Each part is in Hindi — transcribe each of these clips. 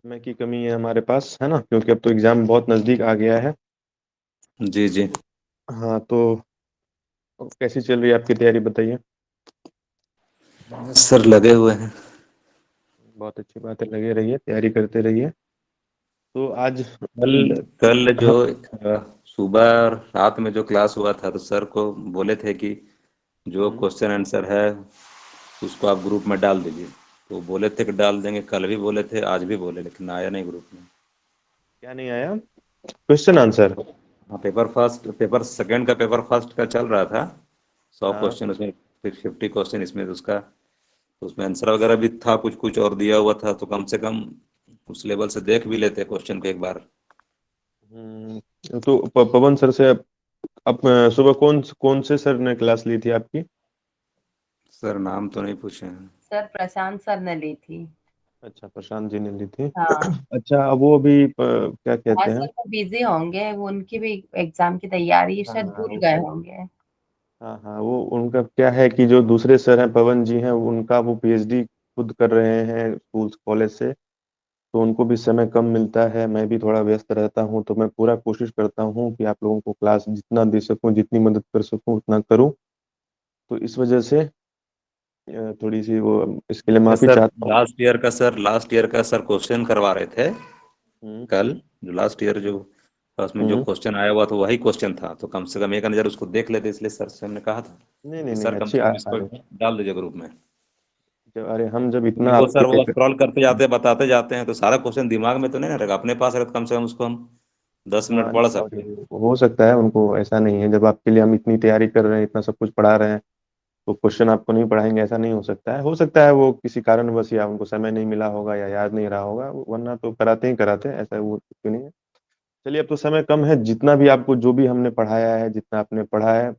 समय की कमी है हमारे पास, है ना, क्योंकि अब तो एग्जाम बहुत नजदीक आ गया है। जी जी। हाँ तो कैसी चल रही है आपकी तैयारी, बताइए। सर लगे हुए हैं। बहुत अच्छी बात है, लगे रहिए, तैयारी करते रहिए। तो आज कल कल जो हाँ। सुबह और रात में जो क्लास हुआ था तो सर को बोले थे कि जो हम्म, क्वेश्चन आंसर है उसको आप ग्रुप में डाल दीजिए। तो बोले थे कि डाल देंगे, कल भी बोले थे, आज भी बोले, लेकिन आया नहीं ग्रुप में। क्या नहीं आया? Question answer? हाँ, पेपर सेकंड का, पेपर फर्स्ट का चल रहा था। 100 क्वेश्चन हाँ। उसमें, फिर 50 क्वेश्चन इसमें, तो उसका तो उसमें आंसर वगैरह भी था, कुछ कुछ और दिया हुआ था, तो कम से कम उस लेवल से देख भी लेते क्वेश्चन को एक बार। तो पवन सर से आप सुबह कौन कौन से सर ने क्लास ली थी आपकी? सर नाम तो नहीं पूछे हैं। सर प्रशांत सर ने ली थी। अच्छा, प्रशांत जी ने ली थी। हाँ। अच्छा, अब वो अभी क्या कहते आज हैं? सर वो बिजी होंगे, वो उनकी भी एग्जाम की तैयारी शायद भूल हाँ गए होंगे। हाँ हाँ, वो उनका क्या है कि जो दूसरे सर हैं पवन जी हैं, उनका वो पीएचडी खुद कर रहे हैं स्कूल कॉलेज से। तो उनको भी समय कम मिलता है, मैं भी थोड़ा व्यस्त रहता हूँ, तो मैं पूरा कोशिश करता हूँ कि आप लोगों को क्लास जितना दे सकूँ, जितनी मदद कर सकूँ उतना करूँ। तो इस वजह से थोड़ी सी वो, इसके लिए जैसे माफी सर चाहता हूँ। लास्ट ईयर का सर क्वेश्चन करवा रहे थे हम्म कल। जो लास्ट ईयर जो था, उसमें जो हम्म। क्वेश्चन आया हुआ था वही क्वेश्चन था, तो कम से कम एक नज़र उसको देख लेते, इसलिए सर से हमने कहा था नहीं नहीं कि नहीं, सर कम अच्छी से कम इसको अरे डाल दीजिए ग्रुप में। अरे हम जब क्योंकि इतना वो आपके सर वो लिए स्क्रॉल करते जाते हैं, बताते जाते हैं, तो सारा क्वेश्चन दिमाग में तो नहीं ना रहेगा, अपने पास रहेगा तो कम से कम उसको हम 10 मिनट हाँ पढ़ और सकते हैं। हो सकता है उनको ऐसा नहीं है, जब आपके लिए हम इतनी तैयारी कर रहे हैं, इतना सब कुछ पढ़ा रहे हैं, तो क्वेश्चन आपको नहीं पढ़ाएंगे ऐसा नहीं हो सकता है। हो सकता है वो किसी कारणवश या उनको समय नहीं मिला होगा या याद नहीं रहा होगा, वरना तो कराते ही कराते हैं, ऐसा वो क्यों नहीं है। चलिए, अब तो समय कम है, जितना भी आपको जो भी हमने पढ़ाया है, जितना आपने पढ़ा है,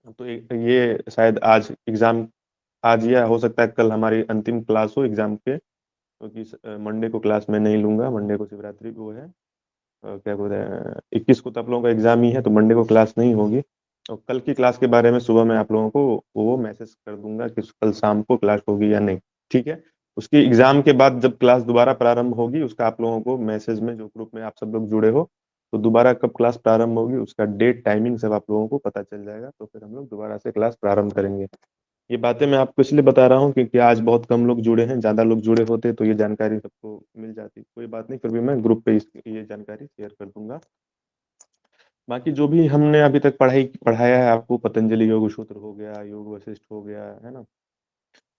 तो ये शायद आज एग्जाम, आज या हो सकता है कल हमारी अंतिम क्लास हो एग्जाम के, क्योंकि मंडे को क्लास मैं नहीं लूंगा। मंडे को शिवरात्रि को है, क्या बोलते हैं, 21 को तो आप लोगों का एग्जाम ही है, तो मंडे को क्लास नहीं होगी। और कल की क्लास के बारे में सुबह मैं आप लोगों को वो मैसेज कर दूंगा कि कल शाम को क्लास होगी या नहीं। ठीक है? उसकी एग्जाम के बाद जब क्लास दोबारा प्रारंभ होगी, उसका आप लोगों को मैसेज में, जो ग्रुप में आप सब लोग जुड़े हो, तो दोबारा कब क्लास प्रारंभ होगी उसका डेट टाइमिंग सब आप लोगों को पता चल जाएगा, तो फिर हम लोग दोबारा से क्लास प्रारंभ करेंगे। ये बातें मैं आपको इसलिए बता रहा हूँ क्योंकि आज बहुत कम लोग जुड़े हैं, ज्यादा लोग जुड़े होते तो ये जानकारी सबको मिल जाती। कोई बात नहीं, फिर भी मैं ग्रुप पे ये जानकारी शेयर कर दूंगा। बाकी जो भी हमने अभी तक पढ़ाया है आपको, पतंजलि योग सूत्र हो गया, योग वशिष्ठ हो गया, है ना,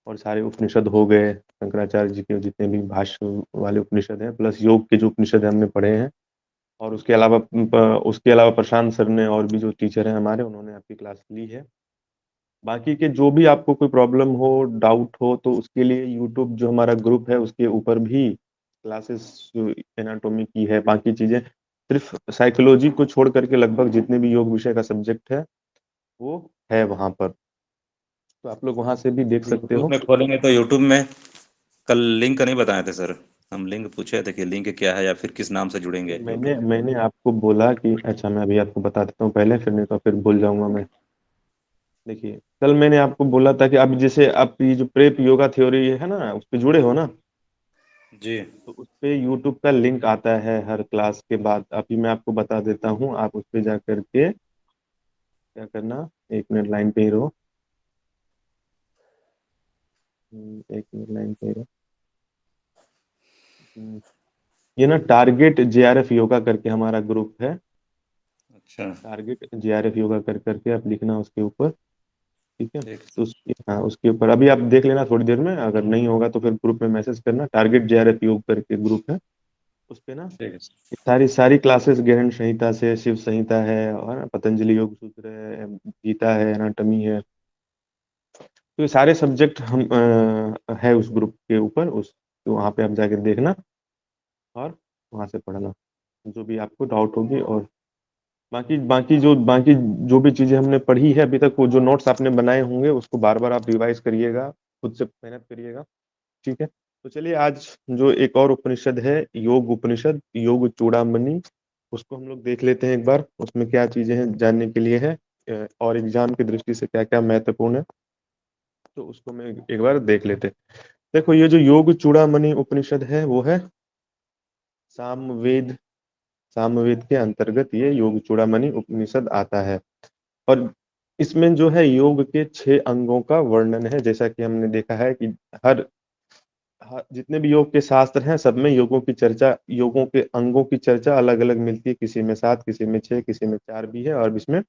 और सारे उपनिषद हो गए, शंकराचार्य जी के जितने भी भाष्य वाले उपनिषद हैं, प्लस योग के जो उपनिषद हैं हमने पढ़े हैं। और उसके अलावा प्रशांत सर ने और भी जो टीचर हैं हमारे, उन्होंने आपकी क्लास ली है। बाकी के जो भी आपको कोई प्रॉब्लम हो, डाउट हो, तो उसके लिए यूट्यूब जो हमारा ग्रुप है उसके ऊपर भी क्लासेस एनाटॉमी की है, बाकी चीजें, सिर्फ साइकोलॉजी को छोड़ करके लगभग जितने भी योग विषय का सब्जेक्ट है वो है वहां पर, तो आप लोग वहां से भी देख सकते यूट्यूब हो। में खोलेंगे तो यूट्यूब में कल लिंक नहीं बताए थे सर। हम लिंक पूछे थे कि लिंक क्या है या फिर किस नाम से जुड़ेंगे मैंने यूट्यूब। मैंने आपको बोला कि, अच्छा मैं अभी आपको बता देता हूँ पहले, फिर नहीं तो फिर भूल जाऊंगा मैं। देखिए, कल मैंने आपको बोला था कि अब जैसे आप ये जो प्रेप योगा थ्योरी है ना, उस पे जुड़े हो ना, जी। तो उस पे यूट्यूब का लिंक आता है हर क्लास के बाद। अभी मैं आपको बता देता हूँ, आप उस पे जा करके क्या करना, 1 मिनट लाइन पे ही रहो। एक मिनट लाइन पे ही रहो। हम्म, ये ना टारगेट जेआरएफ योगा करके हमारा ग्रुप है। अच्छा। टारगेट जेआरएफ योगा कर करके आप लिखना उसके ऊपर। ठीक है? ठीक। तो हाँ, उसके ऊपर अभी आप देख लेना थोड़ी देर में, अगर नहीं होगा तो फिर ग्रुप में मैसेज करना, टारगेट जेआरएफ योग करके ग्रुप है। उस पे ना ठीक है। सारी सारी क्लासेस, गहन संहिता से शिव संहिता है, और ना पतंजलि योग सूत्र है, गीता है, एनाटॉमी है, तो ये सारे सब्जेक्ट हम है उस ग्रुप के ऊपर, उस, तो वहाँ पे आप जाकर देखना और वहाँ से पढ़ना जो भी आपको डाउट होगी। और बाकी जो भी चीजें हमने पढ़ी है अभी तक, वो जो नोट्स आपने बनाए होंगे उसको बार बार आप रिवाइज करिएगा, खुद से मेहनत करिएगा। ठीक है? तो चलिए, आज जो एक और उपनिषद है, योग उपनिषद, योग चूड़ामणि, उसको हम लोग देख लेते हैं एक बार, उसमें क्या चीजें हैं जानने के लिए है, और एग्जाम की दृष्टि से क्या क्या महत्वपूर्ण है, तो उसको मैं एक बार देख लेते हैं। देखो, ये जो योग चूड़ामणि उपनिषद है वो है सामवेद सामवेद के अंतर्गत ये योग चूड़ामणि उपनिषद आता है। और इसमें जो है योग के 6 अंगों का वर्णन है। जैसा कि हमने देखा है कि हर जितने भी योग के शास्त्र हैं सब में योगों के अंगों की चर्चा अलग अलग मिलती है। किसी में 7, किसी में 6, किसी में 4 भी है, और इसमें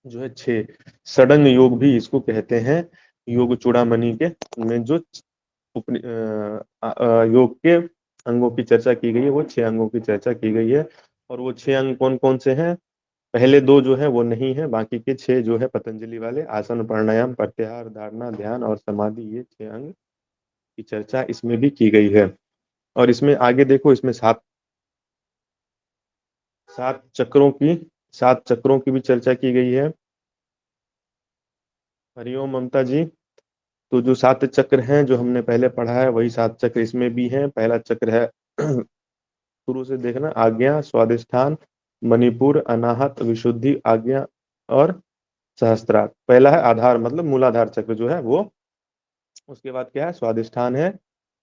जो है 6 षडंग योग भी इसको कहते हैं। योग चूड़ामणि के में जो योग के अंगों की चर्चा की गई है वो 6 अंगों की चर्चा की गई है। और वो 6 अंग कौन कौन से हैं? पहले 2 जो है वो नहीं है, बाकी के 6 जो है पतंजलि वाले आसन, प्राणायाम, प्रत्याहार, धारणा, ध्यान और समाधि, ये 6 अंग की चर्चा इसमें भी की गई है। और इसमें आगे देखो, इसमें सात चक्रों की 7 चक्रों की भी चर्चा की गई है। हरिओम ममता जी। तो जो 7 चक्र हैं जो हमने पहले पढ़ा है वही 7 चक्र इसमें भी हैं। पहला चक्र है शुरू से देखना, आज्ञा, स्वादिष्ठान, मणिपुर, अनाहत, विशुद्धि, आज्ञा और सहस्त्रार। पहला है आधार, मतलब मूलाधार चक्र जो है वो। उसके बाद क्या है? स्वादिष्ठान है,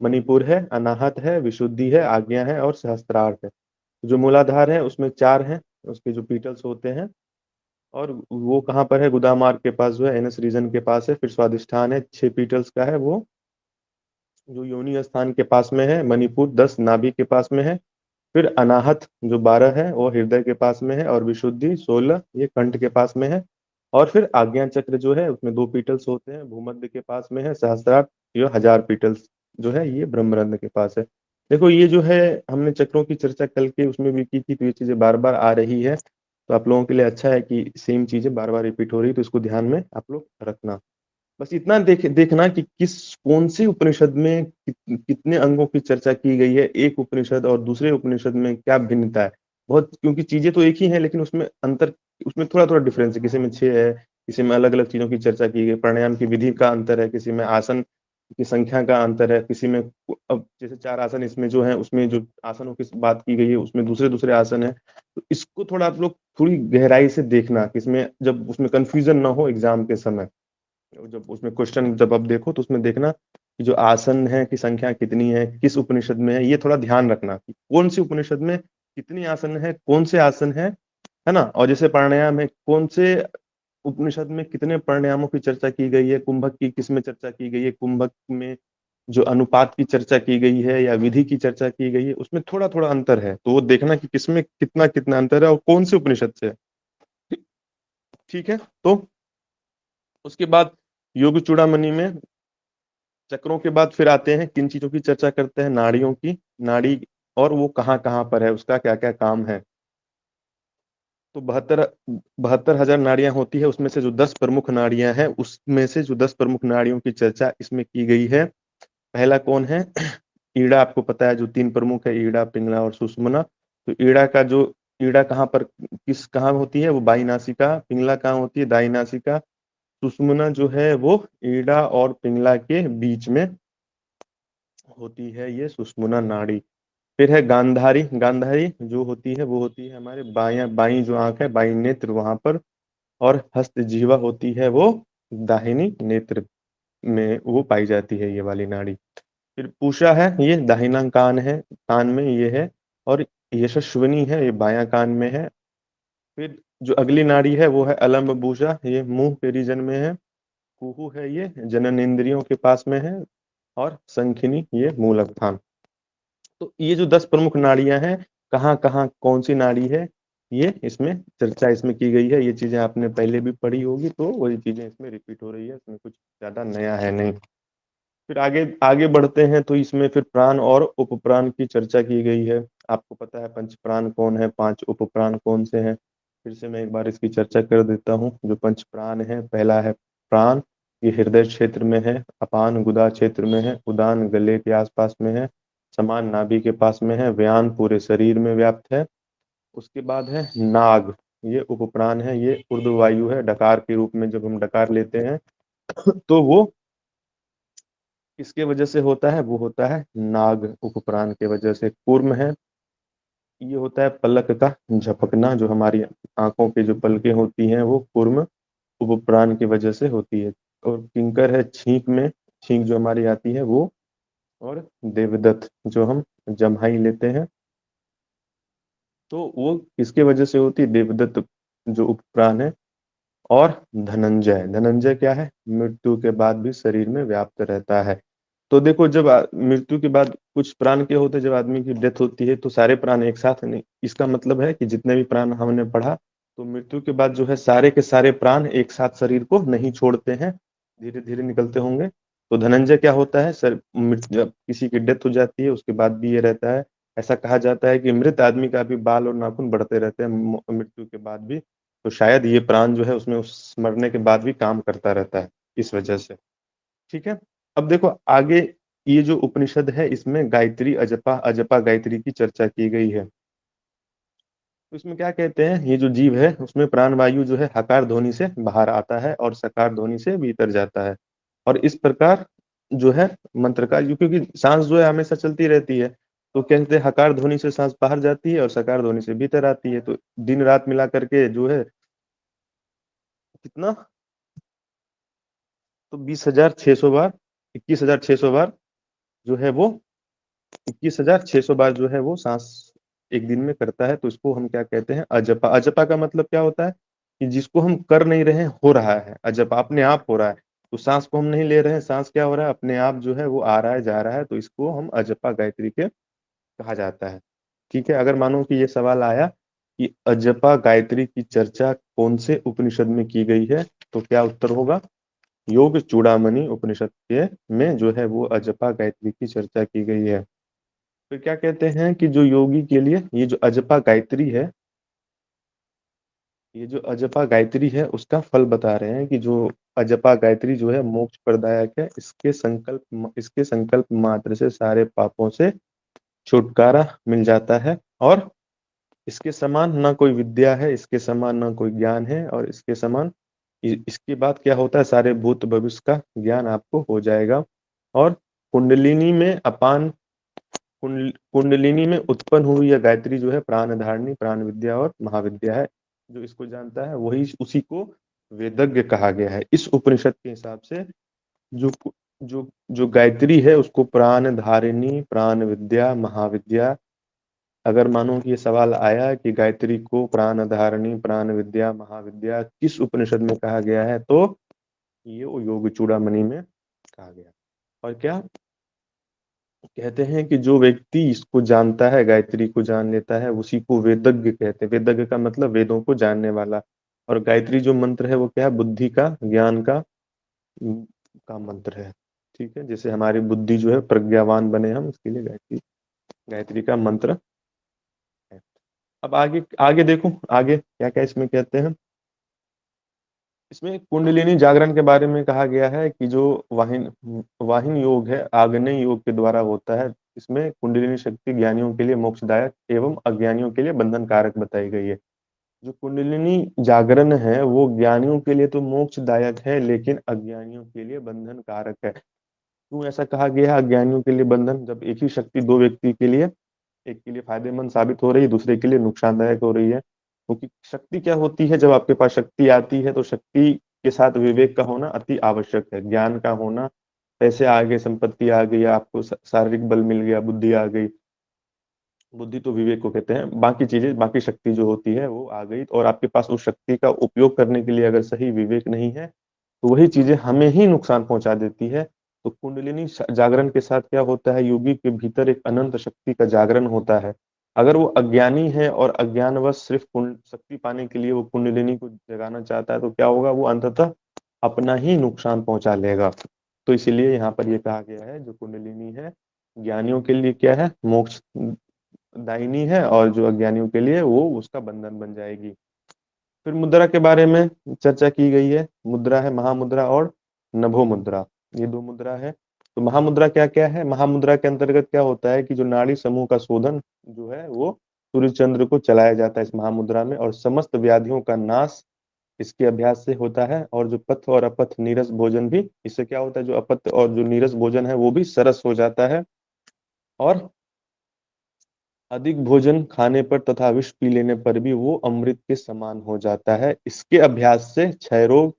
मणिपुर है, अनाहत है, विशुद्धि है, आज्ञा है और सहस्त्रार्थ है। जो मूलाधार है उसमें 4 हैं, उसके जो पीटल्स होते हैं। और वो कहाँ पर है? गुदामार्ग के पास जो है, एनएस रीजन के पास है। फिर स्वादिष्ठान है 6 पीटल्स का है, वो जो योनि स्थान के पास में है। मणिपुर 10 नाभि के पास में है। फिर अनाहत जो 12 है वो हृदय के पास में है। और विशुद्धि 16 ये कंठ के पास में है। और फिर आज्ञा चक्र जो है उसमें 2 पीटल्स होते हैं, भूमध्य के पास में है। सहस्त्रार्थ ये 1000 पीटल्स जो है ये ब्रह्मरंध्र के पास है। देखो ये जो है हमने चक्रों की चर्चा कल के उसमें भी की थी, तो ये चीजें बार बार आ रही है। तो आप लोगों के लिए अच्छा है कि सेम चीजें बार बार रिपीट हो रही है, तो इसको ध्यान में आप लोग रखना। बस इतना देखना कि कौन से उपनिषद में कितने अंगों की चर्चा की गई है, एक उपनिषद और दूसरे उपनिषद में क्या भिन्नता है। बहुत, क्योंकि चीजें तो एक ही हैं लेकिन उसमें थोड़ा थोड़ा डिफरेंस है। किसी में 6 है, किसी में अलग अलग चीजों की चर्चा की गई, प्राणायाम की विधि का अंतर है, किसी में आसन की संख्या का अंतर है, किसी में अब जैसे 4 आसन इसमें जो है उसमें जो आसनों की बात की गई है उसमें दूसरे दूसरे आसन है। तो इसको थोड़ा आप लोग थोड़ी गहराई से देखना कि इसमें जब उसमें कंफ्यूजन ना हो एग्जाम के समय। जब उसमें क्वेश्चन जब आप देखो तो उसमें देखना कि जो आसन है की संख्या कितनी है, किस उपनिषद में है, ये थोड़ा ध्यान रखना कि कौन सी उपनिषद में कितनी आसन है, कौन से आसन है ना। और जैसे प्राणायाम है, कौन से उपनिषद में कितने प्राणायामों की चर्चा की गई है, कुंभक की किस में चर्चा की गई है, कुंभक में जो अनुपात की चर्चा की गई है या विधि की चर्चा की गई है, उसमें थोड़ा थोड़ा अंतर है। तो वो देखना कि किसमें कितना कितना अंतर है और कौन से उपनिषद से है। ठीक है। तो उसके बाद योग चूड़ामणि में चक्रों के बाद फिर आते हैं किन चीजों की चर्चा करते हैं? नाड़ियों की। नाड़ी और वो कहाँ कहाँ पर है, उसका क्या क्या काम है। तो 72,000 नाड़ियां होती है, उसमें से जो 10 प्रमुख नाड़ियां हैं उसमें से जो 10 प्रमुख नाड़ियों की चर्चा इसमें की गई है। पहला कौन है? ईड़ा। आपको पता है जो 3 प्रमुख है, ईड़ा, पिंगला और सुषुम्ना। तो ईड़ा कहाँ होती है? वो बाई नासिका। पिंगला कहाँ होती है? दाई नासिका। सुषुम्ना जो है वो ईड़ा और पिंगला के बीच में होती है, ये सुषुम्ना नाड़ी। फिर है गांधारी। गांधारी जो होती है वो होती है हमारे बाई जो आंख है, बाई नेत्र वहां पर। और हस्त जीवा होती है वो दाहिनी नेत्र में वो पाई जाती है, ये वाली नाड़ी। फिर पूषा है, ये दाहिना कान है, कान में ये है। और यशस्विनी है, ये बायां कान में है। फिर जो अगली नाड़ी है वो है अलम्ब भूषा, ये मुंह के रीजन में है। कुहू है, ये जनन इंद्रियों के पास में है। और संखिनी ये मूलस्थान। तो ये जो 10 प्रमुख नाड़ियां हैं, कहाँ कहाँ कौन सी नाड़ी है, ये इसमें चर्चा इसमें की गई है। ये चीजें आपने पहले भी पढ़ी होगी, तो वही चीजें इसमें रिपीट हो रही है, इसमें कुछ ज्यादा नया है नहीं। फिर आगे आगे बढ़ते हैं तो इसमें फिर प्राण और उपप्राण की चर्चा की गई है। आपको पता है पंच प्राण कौन है, 5 उपप्राण कौन से हैं। फिर से मैं एक बार इसकी चर्चा कर देता हूँ। जो पंच प्राण है, पहला है प्राण, ये हृदय क्षेत्र में है। अपान गुदा क्षेत्र में है। उदान गले के आसपास में है। समान नाभि के पास में है। व्यान पूरे शरीर में व्याप्त है। उसके बाद है नाग, ये उपप्राण है। ये ऊर्ध्ववायु है, डकार के रूप में जब हम डकार लेते हैं तो वो किसके वजह से होता है? वो होता है नाग उपप्राण के वजह से। कूर्म है, ये होता है पलक का झपकना, जो हमारी आंखों पे जो पलकें होती हैं वो कूर्म उपप्राण की वजह से होती है। और किंकर है, छींक में, छींक जो हमारी आती है वो। और देवदत्त जो हम जम्हाई लेते हैं तो वो किसके वजह से होती है? देवदत्त जो उपप्राण है, और धनंजय। धनंजय क्या है? मृत्यु के बाद भी शरीर में व्याप्त रहता है। तो देखो, जब मृत्यु के बाद कुछ प्राण क्या होते हैं, जब आदमी की डेथ होती है तो सारे प्राण एक साथ नहीं, इसका मतलब है कि जितने भी प्राण हमने पढ़ा, तो मृत्यु के बाद जो है सारे के सारे प्राण एक साथ शरीर को नहीं छोड़ते हैं, धीरे धीरे निकलते होंगे। तो धनंजय क्या होता है, जब किसी की डेथ हो जाती है उसके बाद भी ये रहता है। ऐसा कहा जाता है कि मृत आदमी का भी बाल और नाखून बढ़ते रहते हैं मृत्यु के बाद भी। तो शायद ये प्राण जो है उसमें उस मरने के बाद भी काम करता रहता है, इस वजह से। ठीक है। अब देखो आगे, ये जो उपनिषद है इसमें गायत्री अजपा अजपा गायत्री की चर्चा की गई है। तो इसमें क्या कहते हैं, ये जो जीव है उसमें प्राण वायु जो है हकार ध्वनि से बाहर आता है और सकार ध्वनि से भीतर जाता है। और इस प्रकार जो है मंत्र का, क्योंकि सांस जो है हमेशा चलती रहती है, तो कहते हैं हकार ध्वनि से सांस बाहर जाती है और सकार ध्वनि से भीतर आती है। तो दिन रात मिला करके जो है कितना, तो 20,600 बार, 21,600 बार जो है वो, 21,600 बार जो है वो सांस एक दिन में करता है। तो इसको हम क्या कहते हैं, अजपा। अजपा का मतलब क्या होता है कि जिसको हम कर नहीं रहे हैं, हो रहा है। अजपा अपने आप हो रहा है। तो सांस को हम नहीं ले रहे हैं, सांस क्या हो रहा है, अपने आप जो है वो आ रहा है जा रहा है, तो इसको हम अजपा गायत्री के कहा जाता है। ठीक है। अगर मानो कि ये सवाल आया कि अजपा गायत्री की चर्चा कौन से उपनिषद में की गई है, तो क्या उत्तर होगा? योग चूड़ामणि उपनिषद के में जो है वो अजपा गायत्री की चर्चा की गई है। तो क्या कहते हैं कि जो योगी के लिए ये जो अजपा गायत्री है, ये जो अजपा गायत्री है उसका फल बता रहे हैं कि जो अजपा गायत्री जो है मोक्ष प्रदायक है। इसके संकल्प मात्र से सारे पापों से छुटकारा मिल जाता है। और इसके समान ना कोई विद्या है, इसके समान ना कोई ज्ञान है, और इसके समान इसके बाद क्या होता है, सारे भूत भविष्य का ज्ञान आपको हो जाएगा। और कुंडलिनी में अपान कुंडलिनी में उत्पन्न हुई यह गायत्री जो है प्राण धारणी, प्राण विद्या और महाविद्या है। जो इसको जानता है वही उसी को वेदज्ञ कहा गया है। इस उपनिषद के हिसाब से जो जो जो गायत्री है उसको प्राण धारिणी, प्राण विद्या, महाविद्या, अगर मानो कि ये सवाल आया कि गायत्री को प्राण धारणी, प्राण विद्या, महाविद्या किस उपनिषद में कहा गया है, तो ये योग चूड़ामणि में कहा गया। और क्या कहते हैं कि जो व्यक्ति इसको जानता है, गायत्री को जान लेता है, उसी को वेदज्ञ कहते हैं। वेदज्ञ का मतलब वेदों को जानने वाला। और गायत्री जो मंत्र है वो क्या है, बुद्धि का, ज्ञान का मंत्र है। ठीक है। जैसे हमारी बुद्धि जो है प्रज्ञावान बने हम, इसके लिए गायत्री गायत्री का मंत्र है। अब आगे आगे देखो, आगे क्या क्या इसमें कहते हैं। इसमें कुंडलिनी जागरण के बारे में कहा गया है कि जो वाहिन वाहिन योग है आग्नेय योग के द्वारा होता है। इसमें कुंडलिनी शक्ति ज्ञानियों के लिए मोक्षदायक एवं अज्ञानियों के लिए बंधन कारक बताई गई है। जो कुंडलिनी जागरण है वो ज्ञानियों के लिए तो मोक्षदायक है, लेकिन अज्ञानियों के लिए बंधन कारक है। क्यों ऐसा कहा गया है अज्ञानियों के लिए बंधन? जब एक ही शक्ति दो व्यक्ति के लिए, एक के लिए फायदेमंद साबित हो रही है, दूसरे के लिए नुकसानदायक हो रही है। क्योंकि शक्ति क्या होती है, जब आपके पास शक्ति आती है तो शक्ति के साथ विवेक का होना अति आवश्यक है, ज्ञान का होना। पैसे आ गए, संपत्ति आ गई, आपको शारीरिक बल मिल गया, बुद्धि आ गई। बुद्धि तो विवेक को कहते हैं, बाकी चीजें, बाकी शक्ति जो होती है वो आ गई, और आपके पास उस शक्ति का उपयोग करने के लिए अगर सही विवेक नहीं है, तो वही चीजें हमें ही नुकसान पहुंचा देती है। तो कुंडलिनी जागरण के साथ क्या होता है, योगी के भीतर एक अनंत शक्ति का जागरण होता है। अगर वो अज्ञानी है और अज्ञानवश सिर्फ शक्ति पाने के लिए वो कुंडलिनी को जगाना चाहता है, तो क्या होगा, वो अंततः अपना ही नुकसान पहुंचा लेगा। तो इसीलिए यहाँ पर ये कहा गया है जो कुंडलिनी है ज्ञानियों के लिए क्या है, मोक्ष दायिनी है, और जो अज्ञानियों के लिए वो उसका बंधन बन जाएगी। फिर मुद्रा के बारे में चर्चा की गई है। मुद्रा है महामुद्रा और नभो मुद्रा, ये दो मुद्रा है। तो महामुद्रा क्या क्या है, महामुद्रा के अंतर्गत क्या होता है कि जो नाड़ी समूह का शोधन जो है वो सूर्य चंद्र को चलाया जाता है इस महामुद्रा में, और समस्त व्याधियों का नाश इसके अभ्यास से होता है। और जो पथ और अपथ नीरस भोजन भी, इससे क्या होता है, जो अपथ और जो नीरस भोजन है वो भी सरस हो जाता है। और अधिक भोजन खाने पर तथा विष पी लेने पर भी वो अमृत के समान हो जाता है। इसके अभ्यास से क्षय रोग,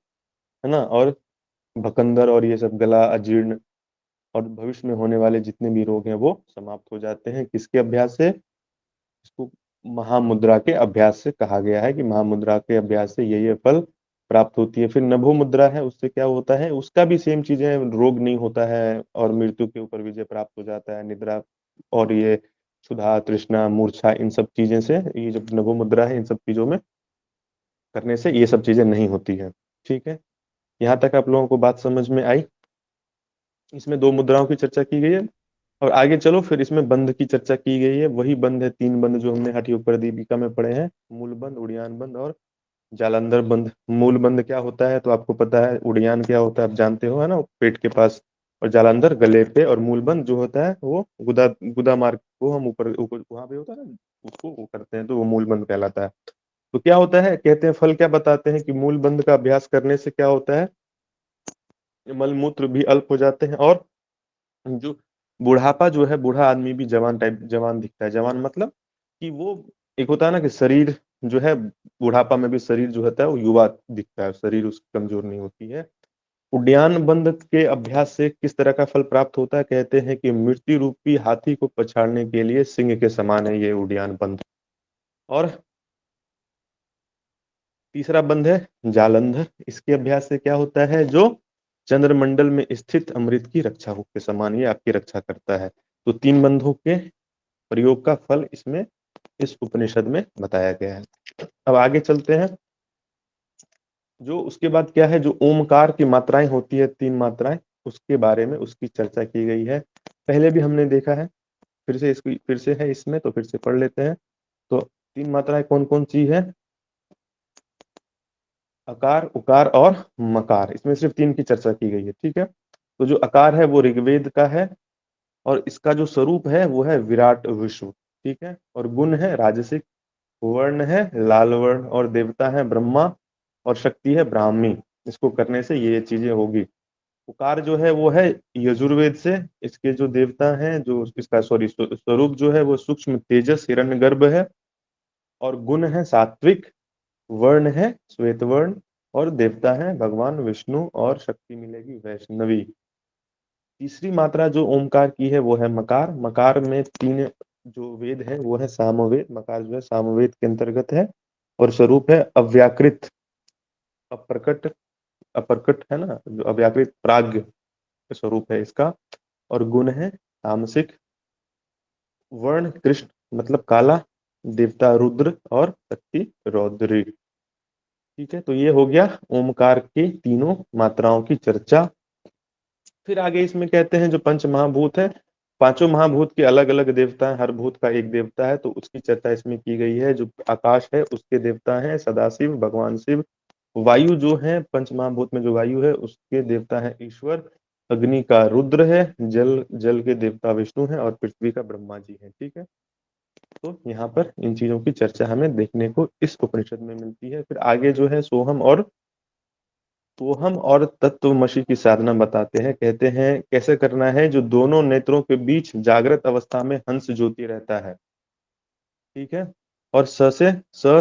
है ना, और भकंदर और ये सब गला अजीर्ण और भविष्य में होने वाले जितने भी रोग हैं वो समाप्त हो जाते हैं। किसके अभ्यास से? इसको महामुद्रा के अभ्यास से कहा गया है कि महामुद्रा के अभ्यास से ये फल प्राप्त होती है। फिर नभो मुद्रा है, उससे क्या होता है, उसका भी सेम चीजें है, रोग नहीं होता है और मृत्यु के ऊपर विजय प्राप्त हो जाता है। निद्रा और ये सुधा, तृष्णा, मूर्छा, इन सब चीजें से, ये जो नभो मुद्रा है, इन सब चीजों में करने से ये सब चीजें नहीं होती है। ठीक है, यहाँ तक आप लोगों को बात समझ में आई। इसमें 2 मुद्राओं की चर्चा की गई है। और आगे चलो, फिर इसमें बंध की चर्चा की गई है। वही बंध है, 3 बंध जो हमने हठयोग दीपिका में पढ़े हैं, मूल बंध, उड़ियान बंध और जालंधर बंध। मूल बंध क्या होता है तो आपको पता है, उड़ियान क्या होता है आप जानते हो, है ना, पेट के पास, और जालंधर गले पे, और मूल बंध जो होता है वो गुदा गुदा मार्ग को हम ऊपर ऊपर वहां पे होता है ना, उसको वो करते हैं, तो वो मूल बंध कहलाता है। तो क्या होता है, कहते हैं फल क्या बताते हैं कि मूल बंध का अभ्यास करने से क्या होता है, मल मूत्र भी अल्प हो जाते हैं, और जो बुढ़ापा जो है, बूढ़ा आदमी भी जवान टाइप, जवान दिखता है। जवान मतलब कि वो, एक होता है ना कि शरीर जो है, बुढ़ापा में भी शरीर जो होता है वो युवा दिखता है, शरीर उसकी कमजोर नहीं होती है। उड्डयन बंध के अभ्यास से किस तरह का फल प्राप्त होता है, कहते हैं कि मृत्यु रूपी हाथी को पछाड़ने के लिए सिंह के समान है ये उड्डयन बंध। और तीसरा बंध है जालंधर। इसके अभ्यास से क्या होता है, जो चंद्रमंडल में स्थित अमृत की रक्षा के समान ये आपकी रक्षा करता है। तो 3 बंधों के प्रयोग का फल इसमें, इस उपनिषद में बताया गया है। अब आगे चलते हैं। जो उसके बाद क्या है, जो ओमकार की मात्राएं होती है, 3 मात्राएं, उसके बारे में उसकी चर्चा की गई है। पहले भी हमने देखा है, फिर से है इसमें, तो फिर से पढ़ लेते हैं। तो 3 मात्राएं कौन कौन सी है, अकार, उकार और मकार। इसमें सिर्फ 3 की चर्चा की गई है। ठीक है, तो जो अकार है वो ऋग्वेद का है, और इसका जो स्वरूप है वो है विराट विश्व। ठीक है, और गुण है राजसिक, वर्ण है लाल वर्ण, और देवता है ब्रह्मा, और शक्ति है ब्राह्मी। इसको करने से ये चीजें होगी। उकार जो है वो है यजुर्वेद से, इसके जो देवता हैं, जो इसका सॉरी स्वरूप जो है वो सूक्ष्म तेजस हिरण्यगर्भ है, और गुण है सात्विक, वर्ण है श्वेत वर्ण, और देवता है भगवान विष्णु, और शक्ति मिलेगी वैष्णवी। तीसरी मात्रा जो ओमकार की है वो है मकार। मकार में 3 जो वेद है वो है सामवेद। मकार जो है सामवेद के अंतर्गत है, और स्वरूप है अव्याकृत, अप्रकट, अप्रकट है ना, जो अव्याकृत प्राज्ञ स्वरूप है इसका, और गुण है तामसिक, वर्ण कृष्ण मतलब काला, देवता रुद्र, और शक्ति रौद्री। ठीक है, तो ये हो गया ओमकार की तीनों मात्राओं की चर्चा। फिर आगे इसमें कहते हैं जो पंच महाभूत है, 5 महाभूत के अलग अलग देवता है, हर भूत का एक देवता है, तो उसकी चर्चा इसमें की गई है। जो आकाश है उसके देवता है सदाशिव, भगवान शिव। वायु जो है, पंच महाभूत में जो वायु है उसके देवता है ईश्वर। अग्नि का रुद्र है, जल, जल के देवता विष्णु है, और पृथ्वी का ब्रह्मा जी है। ठीक है, तो यहाँ पर इन चीजों की चर्चा हमें देखने को इस उपनिषद में मिलती है। फिर आगे जो है सोहम और तत्वमसि की साधना बताते हैं। कहते हैं कैसे करना है, जो दोनों नेत्रों के बीच जागृत अवस्था में हंस ज्योति रहता है। ठीक है, और स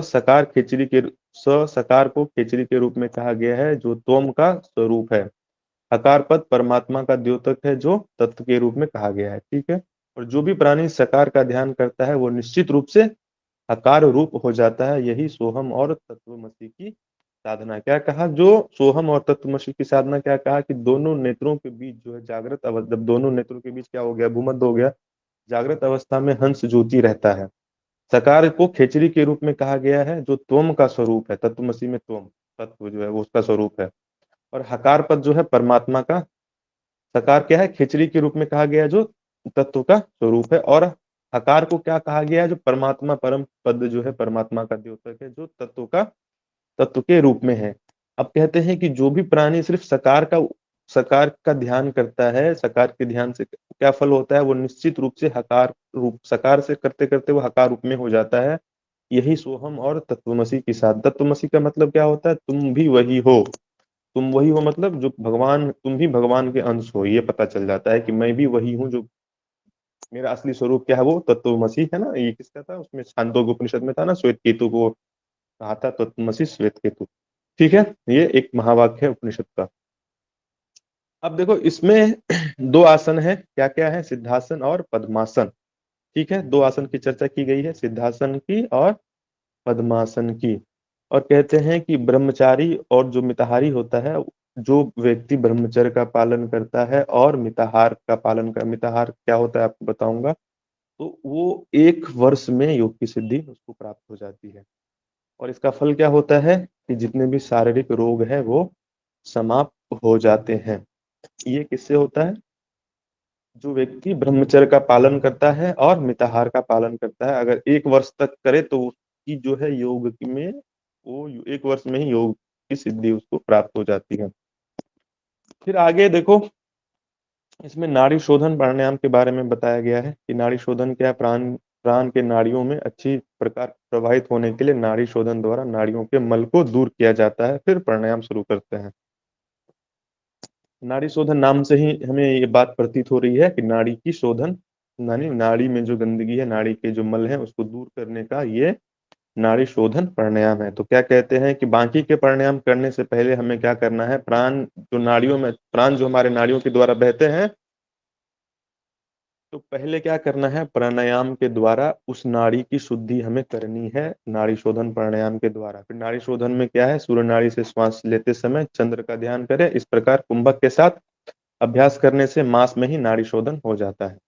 सकार खेचरी के, स सकार को खेचरी के रूप में कहा गया है, जो तोम का स्वरूप है। हकार पद परमात्मा का द्योतक है, जो तत्व के रूप में कहा गया है। ठीक है, और जो भी प्राणी सकार का ध्यान करता है वो निश्चित रूप से हकार रूप हो जाता है। यही सोहम और तत्वमसि की साधना। क्या कहा, जो सोहम और तत्वमसि की साधना, क्या कहा कि दोनों नेत्रों के बीच जो है जागृत अवस्था, जब दोनों नेत्रों के बीच क्या हो गया, भूमध्य हो गया, जागृत अवस्था में हंस ज्योति रहता है। सकार को खेचरी के रूप में कहा गया है, जो त्वम का स्वरूप है, तत्वमसि में त्वम तत्व जो है वो उसका स्वरूप है। और हकार पद जो है परमात्मा का, सकार क्या है, खेचरी के रूप में कहा गया है, जो तत्व का स्वरूप है। और हकार को क्या कहा गया है, जो परमात्मा, परम पद जो है परमात्मा का द्योतक है, जो तत्व के रूप में है। अब कहते हैं कि जो भी प्राणी सिर्फ सकार का ध्यान करता है, सकार के ध्यान से क्या फल होता है, वो निश्चित रूप से हकार रूप, सकार से करते करते वो हकार रूप में हो जाता है। यही सोहम और तत्वमसि के साथ। तत्वमसि का मतलब क्या होता है, तुम भी वही हो। तुम वही हो मतलब जो भगवान, तुम भी भगवान के अंश हो, ये पता चल जाता है कि मैं भी वही हूँ। जो मेरा असली स्वरूप क्या है, वो तत्वमसि है ना। ये किसका था, उसमें छांदोग्य उपनिषद में था ना, श्वेत केतु को कहा था तत्वमसि श्वेत केतु। ठीक है, ये एक महावाक्य है उपनिषद का। अब देखो इसमें 2 आसन है, क्या क्या है, सिद्धासन और पद्मासन। ठीक है, 2 आसन की चर्चा की गई है, सिद्धासन की और पद्मासन की। और कहते हैं कि ब्रह्मचारी और जो मिताहारी होता है, जो व्यक्ति ब्रह्मचर्य का पालन करता है और मिताहार का पालन कर, मिताहार क्या होता है आपको बताऊंगा, तो वो 1 वर्ष में योग की सिद्धि उसको प्राप्त हो जाती है। और इसका फल क्या होता है कि जितने भी शारीरिक रोग हैं वो समाप्त हो जाते हैं। ये किससे होता है? जो व्यक्ति ब्रह्मचर्य का पालन करता है और मिताहार का पालन करता है, अगर 1 वर्ष तक करे तो उसकी जो है योग में, वो 1 वर्ष में ही योग की सिद्धि उसको प्राप्त हो जाती है। फिर आगे देखो, इसमें नाड़ी शोधन प्राणायाम के बारे में बताया गया है कि नाड़ी शोधन क्या है। प्राण प्राण के नाड़ियों में अच्छी प्रकार प्रवाहित होने के लिए नाड़ी शोधन द्वारा नाड़ियों के मल को दूर किया जाता है। फिर प्राणायाम शुरू करते हैं। नाड़ी शोधन नाम से ही हमें ये बात प्रतीत हो रही है कि नाड़ी की शोधन, यानी नाड़ी में जो गंदगी है, नाड़ी के जो मल है, उसको दूर करने का ये नाड़ी शोधन प्राणायाम है। तो क्या कहते हैं कि बाकी के प्राणायाम करने से पहले हमें क्या करना है, प्राण जो नाड़ियों में, प्राण जो हमारे नाड़ियों के द्वारा बहते हैं, तो पहले क्या करना है, प्राणायाम के द्वारा उस नाड़ी की शुद्धि हमें करनी है, नाड़ी शोधन प्राणायाम के द्वारा। फिर नाड़ी शोधन में क्या है, सूर्य नाड़ी से श्वास लेते समय चंद्र का ध्यान करें। इस प्रकार कुंभक के साथ अभ्यास करने से मास में ही नाड़ी शोधन हो जाता है।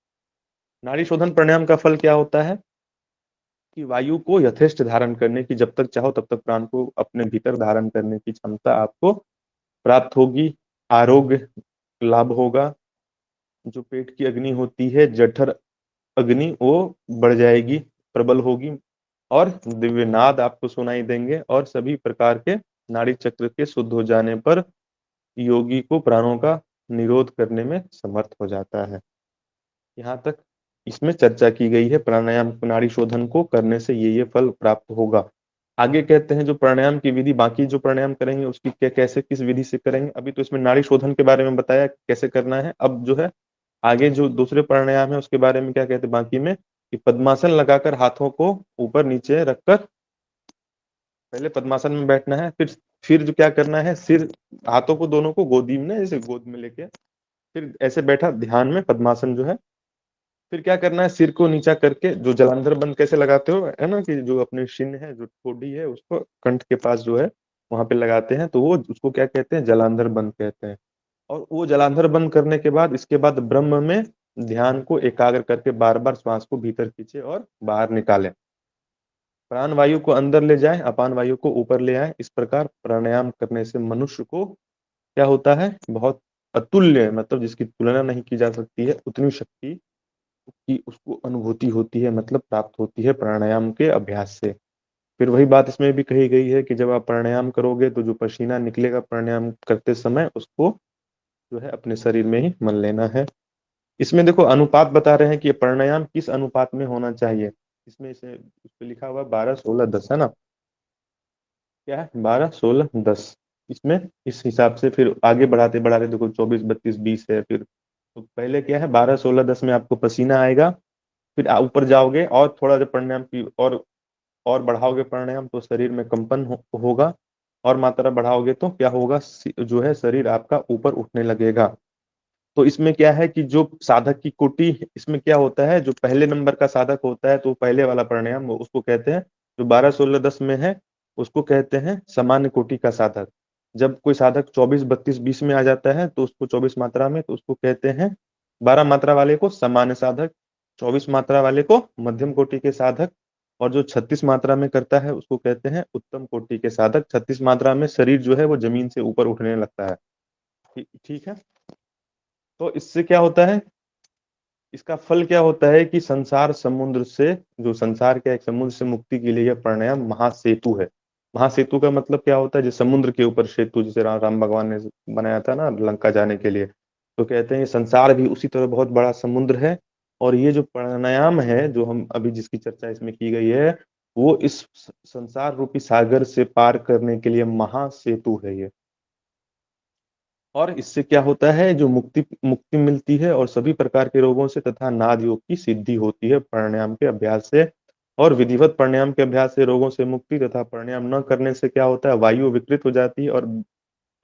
नाड़ी शोधन प्राणायाम का फल क्या होता है कि वायु को यथेष्ट धारण करने की, जब तक चाहो तब तक प्राण को अपने भीतर धारण करने की क्षमता आपको प्राप्त होगी। आरोग्य लाभ होगा। जो पेट की अग्नि होती है, जठर अग्नि, वो बढ़ जाएगी, प्रबल होगी। और दिव्य नाद आपको सुनाई देंगे। और सभी प्रकार के नाड़ी चक्र के शुद्ध हो जाने पर योगी को प्राणों का निरोध करने में समर्थ हो जाता है। यहाँ तक इसमें चर्चा की गई है। प्राणायाम नाड़ी शोधन को करने से ये फल प्राप्त होगा। आगे कहते हैं जो प्राणायाम की विधि, बाकी जो प्राणायाम करेंगे उसकी कैसे किस विधि से करेंगे। अभी तो इसमें नाड़ी शोधन के बारे में बताया कैसे करना है। अब जो है आगे जो दूसरे प्राणायाम है उसके बारे में क्या कहते हैं बाकी में, कि पद्मासन लगाकर हाथों को ऊपर नीचे रखकर पहले पद्मासन में बैठना है। फिर जो क्या करना है, सिर, हाथों को दोनों को गोदी में, जैसे गोद में लेके फिर ऐसे बैठा ध्यान में, पद्मासन जो है। फिर क्या करना है, सिर को नीचा करके, जो जलांधर बंद कैसे लगाते हो, है ना, कि जो अपने शिन है, जो ठोडी है, उसको कंठ के पास जो है वहां पे लगाते हैं, तो वो उसको क्या कहते हैं, जलांधर बंद कहते हैं। और वो जलांधर बंद करने के बाद, इसके बाद ब्रह्म में ध्यान को एकाग्र करके बार बार श्वास को भीतर खींचे और बाहर निकालें। प्राण वायु को अंदर ले जाए, अपान वायु को ऊपर ले आए। इस प्रकार प्राणायाम करने से मनुष्य को क्या होता है, बहुत अतुल्य, मतलब जिसकी तुलना नहीं की जा सकती है, उतनी शक्ति की उसको अनुभूति होती है, मतलब प्राप्त होती है प्राणायाम के अभ्यास से। फिर वही बात इसमें भी कही गई है कि जब आप प्राणायाम करोगे तो जो पसीना निकलेगा प्राणायाम करते समय, उसको जो है अपने शरीर में ही मल लेना है। इसमें देखो अनुपात बता रहे हैं कि ये प्राणायाम किस अनुपात में होना चाहिए। इसमें इसे उस पे लिखा हुआ है 12-16-10, है ना, क्या है 12-16-10। इसमें इस हिसाब से फिर आगे बढ़ाते बढ़ाते देखो 24-32-20 है। फिर तो पहले क्या है 12-16-10 में आपको पसीना आएगा। फिर ऊपर जाओगे और थोड़ा जब प्राणायाम की और बढ़ाओगे प्राणायाम, तो शरीर में कंपन होगा। और मात्रा बढ़ाओगे तो क्या होगा, जो है शरीर आपका ऊपर उठने लगेगा। तो इसमें क्या है कि जो साधक की कोटि, इसमें क्या होता है, जो पहले नंबर का साधक होता है तो पहले वाला प्राणायाम उसको कहते हैं, जो 12-16-10 में है उसको कहते हैं सामान्य कोटि का साधक। जब कोई साधक 24-32-20 में आ जाता है तो उसको 24 मात्रा में, तो उसको कहते हैं 12 मात्रा वाले को सामान्य साधक, 24 मात्रा वाले को मध्यम कोटि के साधक, और जो 36 मात्रा में करता है उसको कहते हैं उत्तम कोटि के साधक। 36 मात्रा में शरीर जो है वो जमीन से ऊपर उठने लगता है। ठीक है। तो इससे क्या होता है, इसका फल क्या होता है कि संसार समुद्र से, जो संसार के एक समुद्र से मुक्ति के लिए यह प्राणायाम महासेतु है। महासेतु का मतलब क्या होता है, जो समुद्र के ऊपर सेतु, जैसे राम भगवान ने बनाया था ना लंका जाने के लिए, तो कहते हैं ये संसार भी उसी तरह बहुत बड़ा समुद्र है। और ये जो प्राणायाम है, जो हम अभी जिसकी चर्चा इसमें की गई है, वो इस संसार रूपी सागर से पार करने के लिए महासेतु है ये। और इससे क्या होता है, जो मुक्ति मुक्ति मिलती है और सभी प्रकार के रोगों से तथा नाद योग की सिद्धि होती है प्राणायाम के अभ्यास से। और विधिवत प्राणायाम के अभ्यास से रोगों से मुक्ति, तथा प्राणायाम न करने से क्या होता है, वायु विकृत हो जाती है और